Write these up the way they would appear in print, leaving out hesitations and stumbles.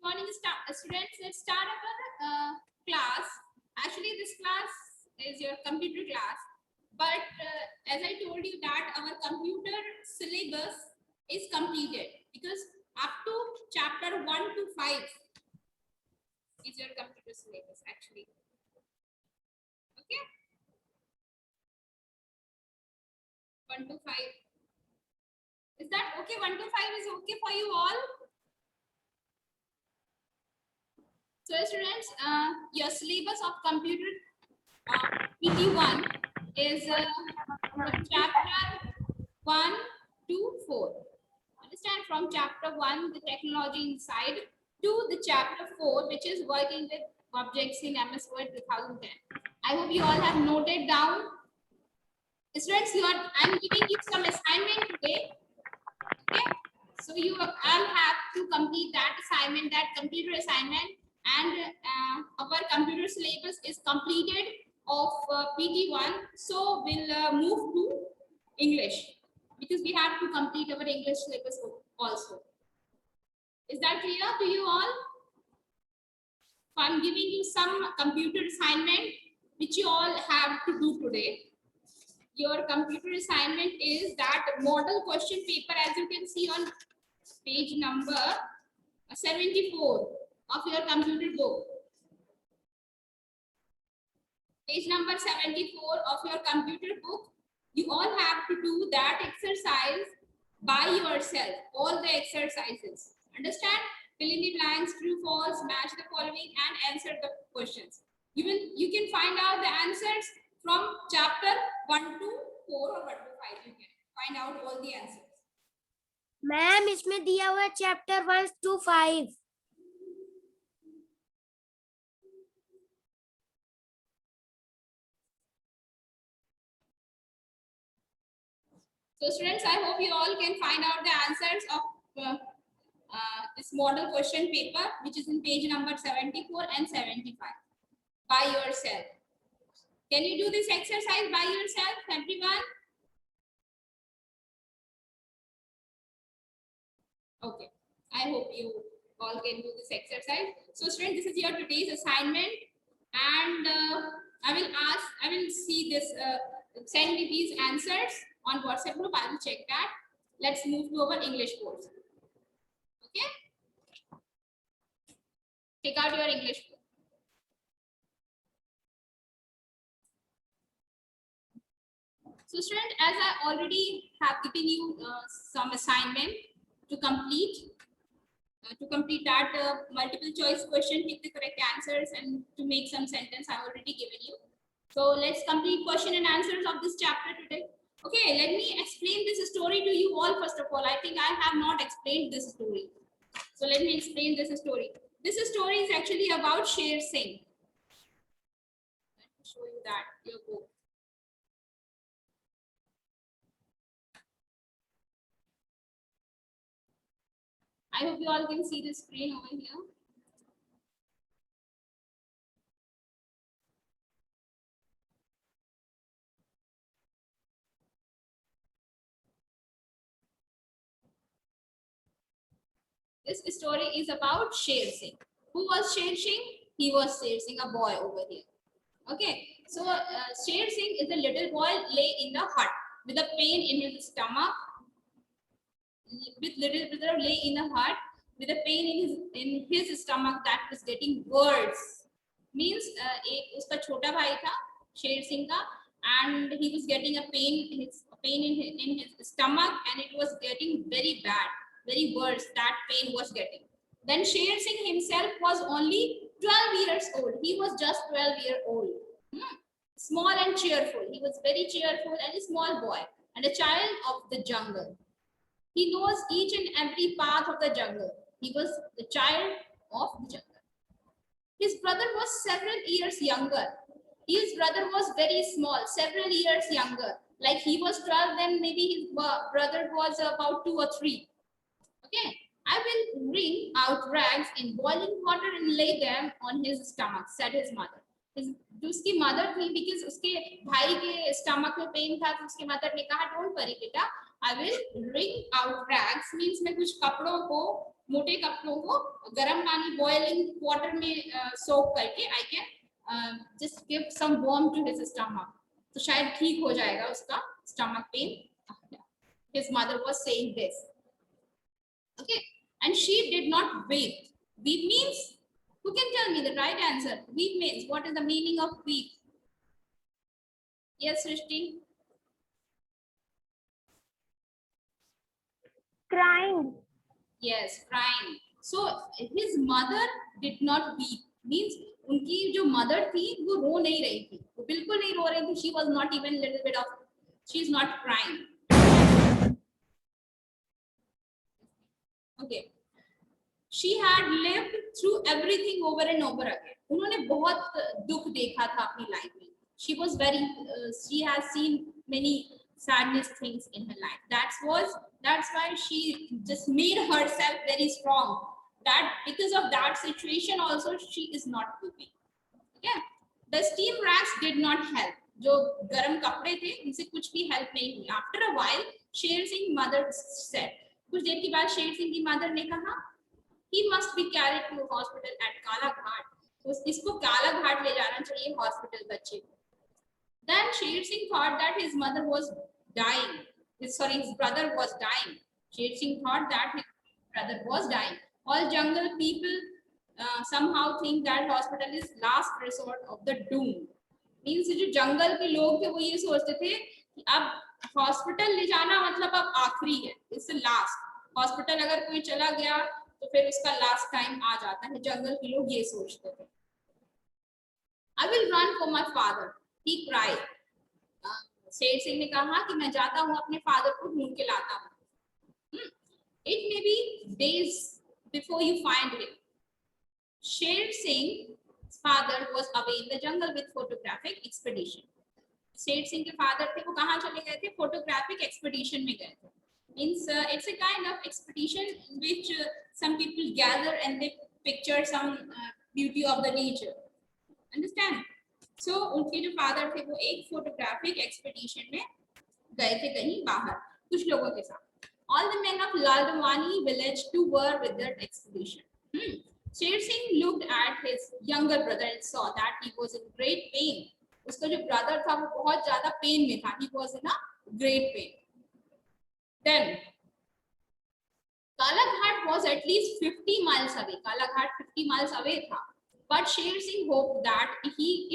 morning, students. Let's start our class. Actually, this class is your computer class. But as I told you that our computer syllabus is completed because up to chapter 1 to 5 is your computer syllabus actually. Okay. 1 to 5. Is that okay? 1 to 5 is okay for you all? So students, your syllabus of computer PT1 is from chapter 1 to 4. Understand, from chapter 1, the technology inside, to the chapter 4, which is working with objects in MS Word 2010. I hope you all have noted down. Students, I'm giving you some assignment today. Okay, so you all have to complete that assignment, that computer assignment, and our computer syllabus is completed of PT1. So we'll move to English because we have to complete our English syllabus also. Is that clear to you all? So I'm giving you some computer assignment which you all have to do today. Your computer assignment is that model question paper, as you can see on page number 74 of your computer book. Page number 74 of your computer book. You all have to do that exercise by yourself, all the exercises. Understand? Fill in the blanks, true, false, match the following, and answer the questions. You can find out the answers from chapter 1 to 4 or 1 to 5. You can find out all the answers. Ma'am इसमें दिया हुआ है chapter 1 to 5. So students, I hope you all can find out the answers of this model question paper, which is in page number 74 and 75 by yourself. Can you do this exercise by yourself, everyone? Okay, I hope you all can do this exercise. So students, this is your today's assignment, and I will see this, send me these answers on WhatsApp group. I will check that. Let's move to our English course. Okay, take out your English book. So student, as I already have given you some assignment to complete that multiple choice question, pick the correct answers, and to make some sentence, I've already given you. So let's complete question and answers of this chapter today. Okay, let me explain this story to you all. First of all, I think I have not explained this story. So let me explain this story. This story is actually about Sher Singh. Let me show you that, your book. I hope you all can see the screen over here. This story is about Sher Singh. Who was Sher Singh? He was Sher Singh, a boy over here. Okay, so Sher Singh is a little boy lay in the hut with a pain in his stomach. With little brother lay in a hut with a pain in his stomach that was getting worse. Means uska chota bhai tha Sher Singh ka, and he was getting a pain in his stomach, and it was getting very bad, very worse. That pain was getting. Then Sher Singh himself was only 12 years old. He was just 12-year old. Small and cheerful. He was very cheerful and a small boy and a child of the jungle. He knows each and every path of the jungle. He was the child of the jungle. His brother was several years younger. His brother was very small, several years younger. Like he was 12, then maybe his brother was about 2 or 3. Okay. I will wring out rags in boiling water and lay them on his stomach, said his mother. जो उसकी mother थी, because उसके भाई के stomach में pen था, तो उसकी मदर ने कहा डोंट वरी बेटा, I will ring out rags, means मैं कुछ कपड़ों को मोटे कपड़ों को गर्म पानी बॉइलिंग वाटर में सोक करके I can just give some warm to his stomach, तो शायद ठीक हो जाएगा उसका stomach pain. His mother was saying this. Okay, and she did not weep. Weep means, who can tell me the right answer? Weep means, what is the meaning of weep? Yes, Srishti. Crying. Yes, crying. So his mother did not weep. Means उनकी जो mother थी वो रो नहीं रही थी, वो बिल्कुल नहीं रो रही थी. She was not even little bit of, she is not crying. Okay. She had lived through everything over and over again. उन्होंने बहुत दुख देखा था अपनी लाइफ में. She was very, she has seen many sadness things in her life. That's why she just made herself very strong. That because of that situation also she is not weeping. Okay. The steam racks did not help. जो गर्म कपड़े थे उनसे कुछ भी help नहीं हुई. After a while, Sher Singh mother said. कुछ देर के बाद शेर सिंह की मदर ने कहा, he must be carried to hospital at Kala Ghat. तो इसको काला घाट ले जाना चाहिए हॉस्पिटल बच्चे को. Then Sher Singh thought that his mother was dying. His brother was dying. Sher Singh thought that his brother was dying. All jungle people somehow think that hospital is last resort of the doom. Means जो जंगल के लोग थे वो ये सोचते थे कि अब हॉस्पिटल ले जाना मतलब अब आखिरी है, इट्स लास्ट. हॉस्पिटल अगर कोई चला गया तो फिर उसका लास्ट टाइम आ जाता है. जंगल के लोग ये सोचते थे. I will run for my father. He cried. Sher Singh ने कहा कि मैं जाता हूँ अपने फादर को ढूंढ के लाता हूँ. It may be days before you find him. Sher Singh's father was away in the jungle with photographic expedition. Sher Singh के फादर थे वो कहाँ चले गए थे? फोटोग्राफिक एक्सपेडिशन में गए थे. Means it's a kind of expedition in which some people gather and they picture some beauty of the nature. Understand? So उनके जो फादर थे वो एक फोटोग्राफिक एक्सपेडिशन में गए थे कहीं बाहर कुछ लोगों के साथ. All the men of Ladwani village too were with that expedition. Sher Singh looked at his younger brother and saw that he was in great pain. उसका जो ब्रदर था वो बहुत ज्यादा पेन में था. He was in a great pain. Then Kala Ghat was at least 50 miles away. Kala Ghat 50 miles away tha. But Sher Singh hoped that if he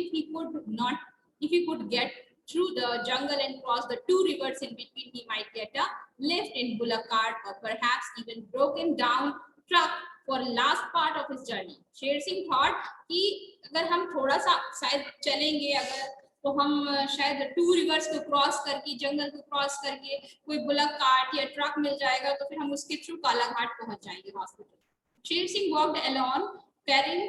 could get through the jungle and cross the two rivers in between, he might get a lift in bullock cart or perhaps even broken down truck for last part of his journey. Sher Singh thought कि अगर हम थोड़ा सा शायद चलेंगे अगर तो हम शायद टू रिवर्स को क्रॉस करके जंगल को क्रॉस करके कोई बुलक कार्ट या ट्रक मिल जाएगा तो फिर हम उसके थ्रू काला घाट पहुंच जाएंगे hospital. Sher Singh walked alone carrying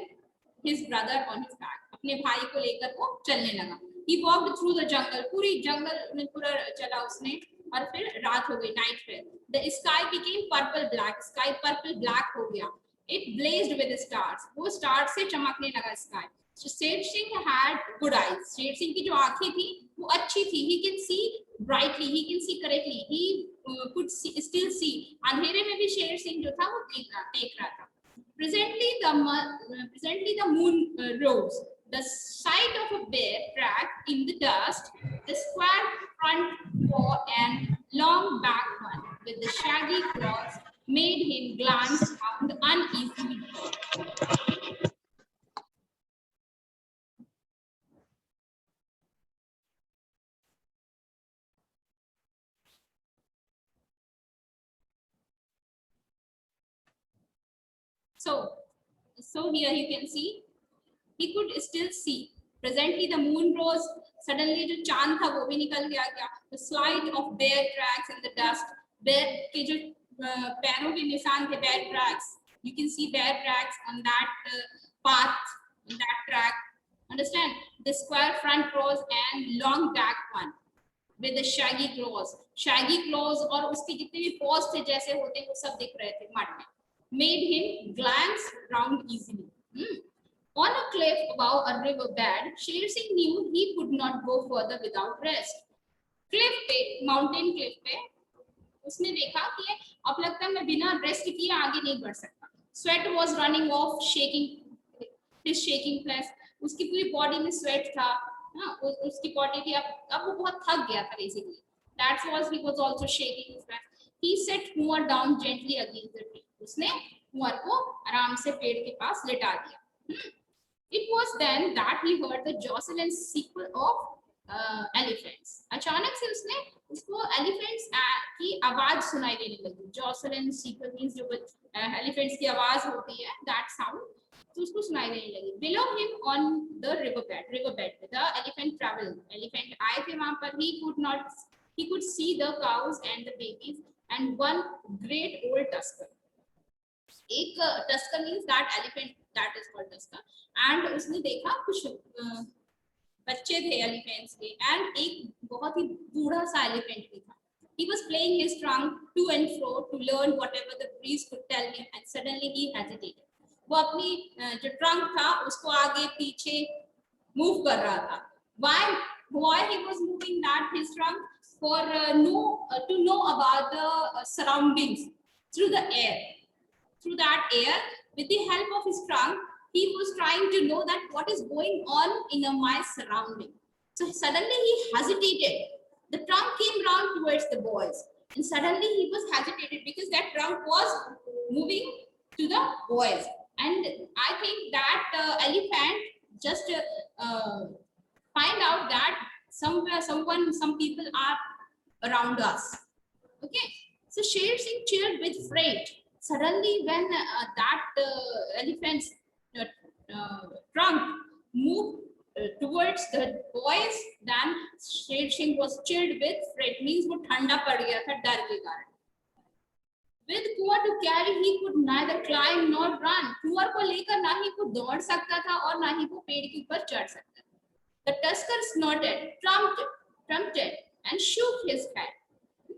his brother on his back. अपने भाई को लेकर वो चलने लगा. He walked through the jungle. पूरी जंगल में पूरा चला उसने और फिर रात हो गई. Night fail. The sky became purple black. Sky purple black हो गया. It blazed with stars. वो stars से चमकने लगा sky. So Sher Singh had good eyes. Sher Singh की जो आंखें थी वो अच्छी थी. He can see brightly. He can see correctly. He could still see. अंधेरे में भी शेर सिंह जो था वो देख रहा था. Presently the moon rose. The sight of a bear track in the dust, the square front paw and long back one with the shaggy claws made him glance around uneasily. So here you can see he could still see. Presently the moon rose. Suddenly जो चांद था वो भी निकल गया. The sight of bear tracks in the dust. Bear के जो पैरों के निशान थे, bear tracks. You can see bear tracks on that path, on that track. Understand? The square front paws and long back one with the shaggy claws. Shaggy claws और उसके जितने भी paws थे जैसे होते वो सब दिख रहे थे मड में. Made him glance round easily. On a cliff above a river bed, Sher Singh knew he could not go further without rest. Cliff पे, mountain cliff पे, उसने देखा कि अब लगता है मैं बिना रेस्ट किए आगे नहीं बढ़ सकता. Sweat was running off, his shaking flesh. उसकी पूरी बॉडी में स्वेट था. उसकी बॉडी भी अब वो बहुत थक गया था basically. That was he was also shaking his flesh. He set Kumar down gently against the tree. उसने कुंवर को आराम से पेड़ के पास लेटा दिया. It was then that he heard the jostle and sequel of elephants. अचानक से उसको elephants की आवाज सुनाई देने लगी. Jostle and sequel means जो elephants की आवाज होती है, that sound. तो उसको सुनाई देने लगी. Below him on the riverbed, the elephant traveled. Elephant आए थे वहां पर. He could see the cows and the babies and one great old tusker. एक tusker means that elephant that is called tusker. And उसने देखा कुछ बच्चे थे elephants के and एक बहुत ही बूढ़ा सा elephant भी था. He was playing his trunk to and fro to learn whatever the breeze could tell him and suddenly he hesitated. वो अपनी जो trunk था उसको आगे पीछे move कर रहा था. Why he was moving that his trunk? For to know about the surroundings through the air. Through that air, with the help of his trunk, he was trying to know that what is going on in my surrounding. So suddenly he hesitated. The trunk came round towards the boys, and suddenly he was hesitated because that trunk was moving to the boys. And I think that elephant just find out that some people are around us. Okay, so Sher Singh cheered with fright. Suddenly, when that elephant's trunk moved towards the boys, then Sher Singh was chilled with fright. Means वो ठंडा पड़ गया था डर के कारण. With Kunwar to carry, he could neither climb nor run. कुंवर को लेकर ना ही वो दौड़ सकता था और ना ही वो पेड़ के ऊपर चढ़ सकता था. The tusker snorted, trumped, and shook his head.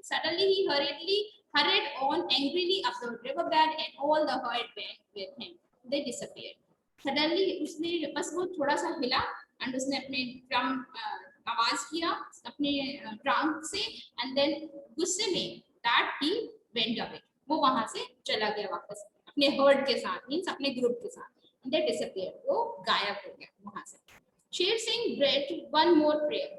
Suddenly he hurried on angrily up the riverbed and all the herd went with him. They disappeared. Suddenly उसने बस वो थोड़ा सा हिला and उसने अपने आवाज किया अपने trunk से and then गुस्से में that he went away. वो वहां से चला गया वापस अपने herd के साथ means अपने group के साथ. And they disappeared. वो गायब हो गया वहां से. Sher Singh breathed one more prayer.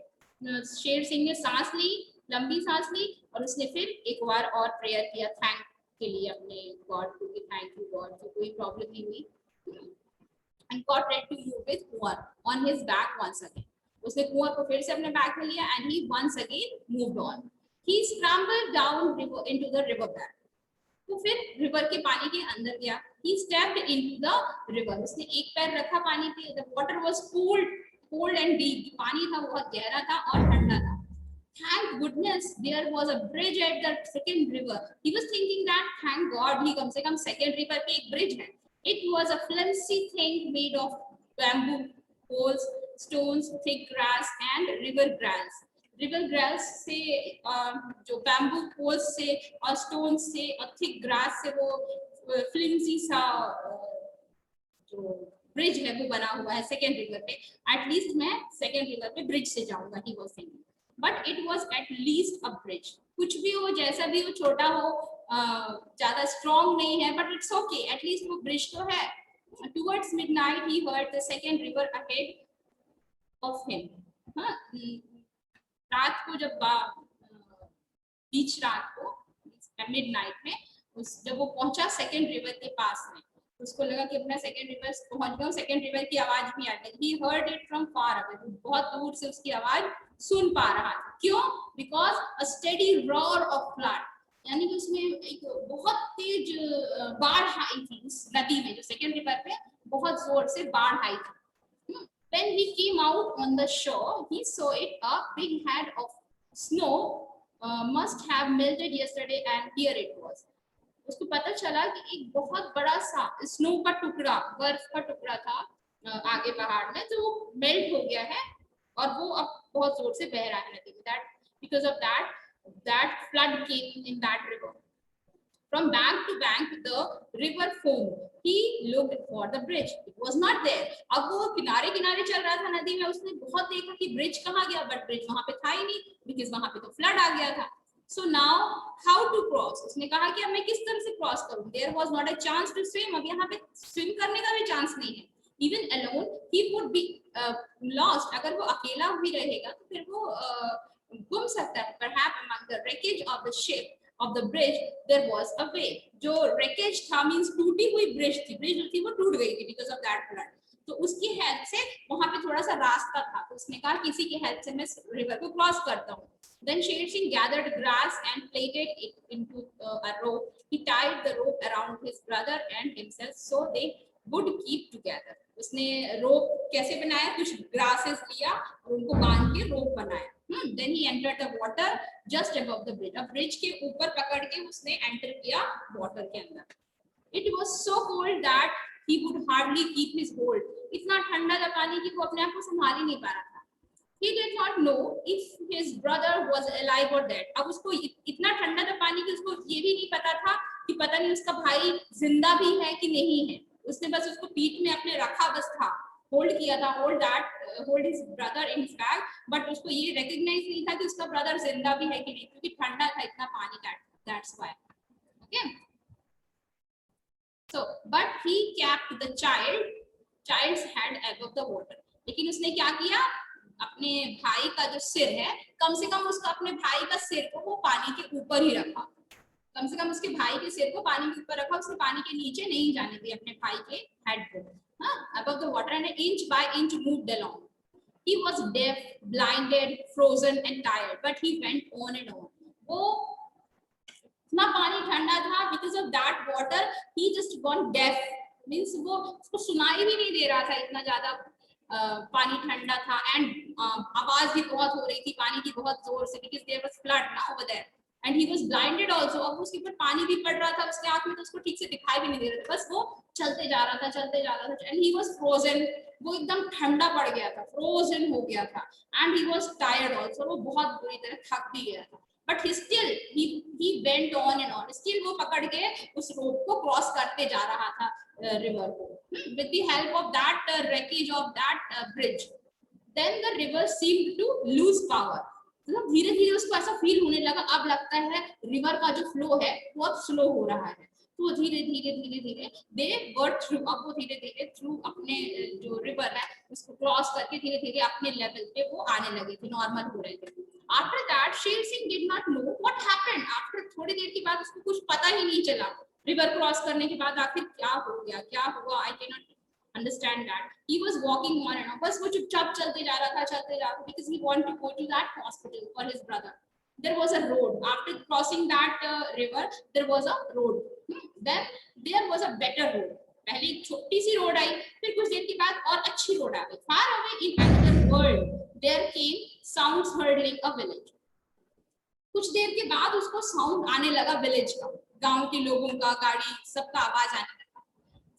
Sher Singh ने सांस ली, लंबी सांस ली और उसने फिर एक बार और प्रेयर किया थैंक के लिए अपने गॉड को कि थैंक यू गॉड कि कोई प्रॉब्लम नहीं हुई. And got ready to move with Kunwar on his back once again. उसने कुंवर को फिर से अपने बैक में लिया and he once again moved on. He scrambled down into the river bed. तो फिर रिवर के पानी के अंदर गया. He stepped into the river. उसने एक पैर रखा पानी पे. The water was cold and deep. पानी था बहुत गहरा था और ठंडा था. Thank goodness there was a bridge at the second river. He was thinking that thank God ही कम से कम second river पे एक bridge है. It was a flimsy thing made of bamboo poles, stones, thick grass and river grass. River grass से जो bamboo poles से और stones से और thick grass से वो flimsy सा जो ब्रिज है वो बना हुआ है सेकेंड रिवर पे. एटलीस्ट मैं सेकेंड रिवर पे ब्रिज से जाऊंगा he was thinking. But it was at least a bridge. कुछ भी हो जैसा भी हो छोटा हो ज्यादा स्ट्रॉन्ग नहीं है बट इट्स ओके एटलीस्ट वो ब्रिज तो है. Towards midnight he heard the second river ahead of him. रात को जब बीच रात को मिडनाइट में जब वो पहुंचा सेकेंड रिवर के पास में उसको लगा कि अपना सेकेंड रिवर पहुंच गया. सेकेंड रिवर की आवाज भी आ गई. He heard it from far away. बहुत दूर से उसकी आवाज सुन पा रहा था. क्यों? Because a steady roar of flood. यानी कि उसमें एक बहुत तेज बाढ़ आई थी उस नदी में जो सेकेंड रिवर पे बहुत जोर से बाढ़ आई थी. When he came out on the shore, he saw it a big head of snow must have melted yesterday and here it was. उसको पता चला कि एक बहुत बड़ा सा स्नो का टुकड़ा बर्फ का टुकड़ा था आगे पहाड़ में जो मेल्ट हो गया है और वो अब बहुत जोर से बह रहा है नदी में. That because of that flood came in that river. From bank to bank the river foamed. He looked for the bridge. It was not there. अब वो किनारे किनारे चल रहा था नदी में. उसने बहुत देखा कि ब्रिज कहाँ गया बट ब्रिज वहां पे था ही नहीं बिकॉज वहां पे तो फ्लड आ गया था. So now how to cross? उसने कहा कि अब मैं किस तरह से क्रॉस करूं? There was not a chance to swim. अब यहाँ पे स्विम करने का भी चांस नहीं है. Even alone he would be lost. अगर वो अकेला भी रहेगा तो फिर वो घूम सकता है. Perhaps among the wreckage of the ship of the bridge there was a way. जो wreckage था means टूटी हुई ब्रिज थी. ब्रिज जो थी वो टूट गई थी because of that flood. तो उसकी हेल्प से वहां पे थोड़ा सा रास्ता था. तो उसने कहा किसी की हेल्प से मैं रिवर को क्रॉस करता हूँ. Then Sher Singh gathered grass and plaited it into a rope. He tied the rope around his brother and himself so they would keep together. उसने रोप कैसे बनाया? कुछ ग्रासेस लिया और उनको बांध के रोप बनाया. Then he entered the water just above the bridge. अब ब्रिज के ऊपर पकड़ के उसने एंटर किया वाटर के अंदर. It was so cold that he would hardly keep his hold. इतना ठंडा था पानी कि वो अपने आप को संभाल ही नहीं पा रहा था. He did not know if his brother was alive or dead. अब उसको इतना ठंडा था पानी कि उसको ये भी नहीं पता था कि पता नहीं उसका भाई जिंदा भी है कि नहीं है. उसने बस उसको पीठ में अपने रखा बस था, होल्ड किया था, hold his brother in his bag. But उसको ये रिकॉग्नाइज नहीं था कि उसका ब्रदर जिंदा भी है कि नहीं, क्योंकि ठंडा था इतना पानी. That's why. Okay. So, but he kept the child's head above the water. लेकिन उसने क्या किया? अपने भाई का जो सिर है, कम से कम उसका अपने भाई का सिर को वो पानी के ऊपर ही रखा. कम से कम उसके भाई के सिर को पानी के ऊपर रखा. उसने पानी के नीचे नहीं जाने दिया अपने भाई के हेड को. Above the water and inch by inch moved along. He was deaf, blinded, frozen and tired, but he went on and on. वो इतना पानी ठंडा था. Because of that water, he just gone deaf. Means वो उसको सुनाई भी नहीं दे रहा था, इतना ज्यादा पानी ठंडा था. एंड आवाज भी बहुत हो रही थी पानी की बहुत जोर से. Because there was flood now over there. And he was blinded also. अब उसके ऊपर पानी भी पड़ रहा था उसके आंख में, तो उसको ठीक से दिखाई भी नहीं दे रहा था. बस वो चलते जा रहा था. And he was frozen. वो एकदम ठंडा पड़ गया था, frozen हो गया था. And he was tired also. वो बहुत बुरी तरह थक भी गया था. But he went on and on. Still वो पकड़ के उस रोप को क्रॉस करते जा रहा था रिवर को. With the help of that wreckage of that bridge. Then the river seemed to lose power. मतलब धीरे धीरे उसको ऐसा फील होने लगा, अब लगता है रिवर का जो फ्लो है वो अब स्लो हो रहा है. तो धीरे धीरे दे वर थ्रू. अब वो धीरे धीरे थ्रू अपने जो रिवर है उसको क्रॉस करके धीरे धीरे अपने लेवल पे वो आने लगे थे, नॉर्मल हो रहे थे. After that, Sher Singh did not know what happened. After थोड़ी देर के बाद उसको कुछ पता ही नहीं चला. रिवर क्रॉस करने के बाद आखिर क्या हो गया, क्या हुआ, I cannot understand that. He was walking on and on. बस वो चुपचाप चलते जा रहा था because he wanted to go to that hospital for his brother. There was a road. After crossing that river, there was a road. Then there was a better road. पहले एक छोटी सी रोड आई, फिर कुछ देर के बाद और अच्छी रोड आ गई. Far away in another world, there came sounds hurtling a village. कुछ देर के बाद उसको साउंड आने लगा विलेज का, गांव के लोगों का, गाड़ी सबका आवाज आने लगा.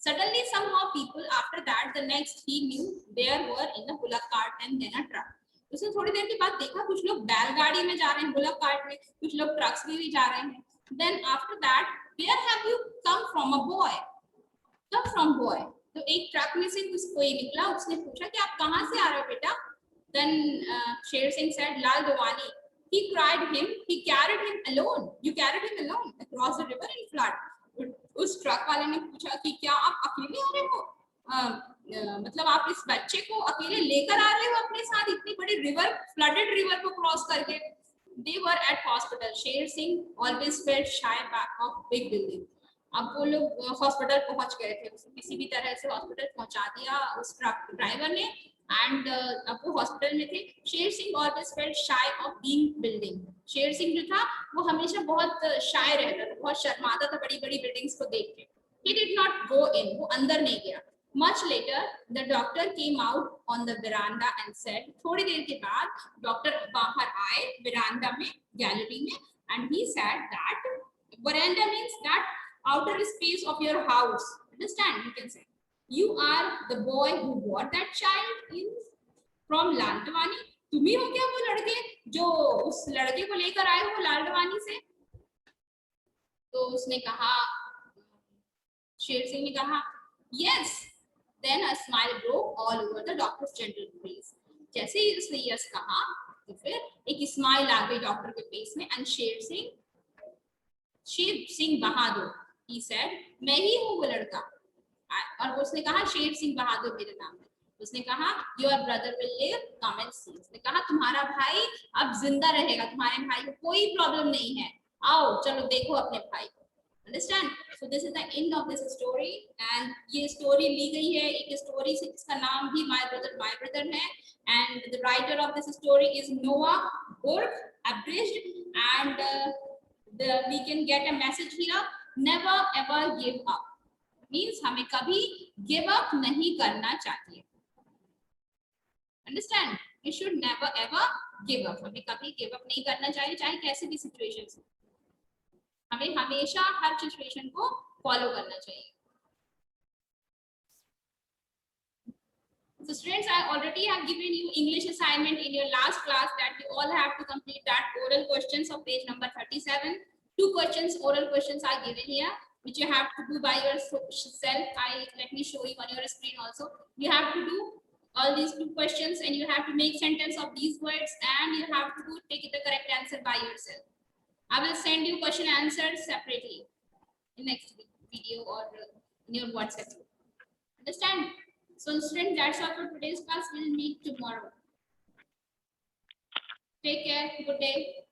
Suddenly, somehow people after that, the next he knew there were in the bullock cart and then a truck. उसने थोड़ी देर के बाद देखा कुछ लोग बैलगाड़ी में जा रहे हैं, बुलक कार्ट में, कुछ लोग ट्रक्स में भी जा रहे हैं. Then after that, where have you come from, a boy? Come from boy. तो एक ट्रक में से कुछ कोई निकला, उसने पूछा कि आप कहाँ से आ रहे हो बेटा? Then Sher Singh said, Lal Dawani. He cried him. He carried him alone. You carried him alone across the river in flood. उस ट्रक वाले ने पूछा कि क्या आप अकेले आ रहे हो? मतलब आप इस बच्चे को अकेले लेकर आ रहे हो अपने साथ इतनी बड़ी रिवर, फ्लडेड रिवर को क्रॉस करके? They were at hospital. Sher Singh always felt shy back of big building. अब वो लोग हॉस्पिटल पहुंच गए थे. उसको किसी भी तरह से हॉस्पिटल पहुंचा दिया उस ट्रक ड्राइवर ने. एंड अब वो हॉस्पिटल में थे. Sher Singh always felt shy of being building. Sher Singh जो था वो हमेशा बहुत शाय रहता था, बहुत शर्माता था बड़ी बड़ी बिल्डिंग्स को देख के. He did not go in. वो अंदर नहीं गया. Much later, the doctor came out on the veranda and said. थोड़ी देर के बाद डॉक्टर बाहर आए veranda में, गैलरी में, and he said that veranda means that outer space of your house. Understand? You can say. You are the boy who bought that child in from लालडवानी. तुम ही हो क्या वो लड़के जो उस लड़के को लेकर आए हो लालडवानी से? तो उसने कहा, शेर सिंह ने कहा, yes. Then a smile broke all over the doctor's gentle face. जैसे ही उसने यस कहा, तो फिर एक स्माइल आ गई डॉक्टर के फेस में and Sher Singh Bahadur he said, मैं ही हूँ वो लड़का। और उसने कहा शेर सिंह बहादुर मेरा नाम है। उसने कहा your brother will live, come and see. उसने कहा तुम्हारा भाई अब जिंदा रहेगा, तुम्हारे भाई को कोई प्रॉब्लम नहीं है, आओ चलो देखो अपने भाई को। Understand? So this is the end of this story. And ये स्टोरी ली गई है एक स्टोरी से जिसका नाम भी माय ब्रदर है। And the writer of this story is नोआ बुर्क abridged and we can get a message here, never ever give up means हमें कभी give up नहीं करना चाहिए। Understand? You should never ever give up. हमें कभी give up नहीं करना चाहिए, चाहे कैसी भी सिचुएशन हो। हमें हमेशा हर सिचुएशन को फॉलो करना चाहिए। So students, I already have given you English assignment in your last class that you all have to complete that oral questions of page number 37. 2 questions, oral questions are given here, which you have to do by yourself. Let me show you on your screen also. You have to do all these 2 questions and you have to make sentence of these words and you have to take the correct answer by yourself. I will send you question answers separately in next video or in your WhatsApp group. Understand? So students, that's all for today's class. We'll meet tomorrow. Take care. Good day.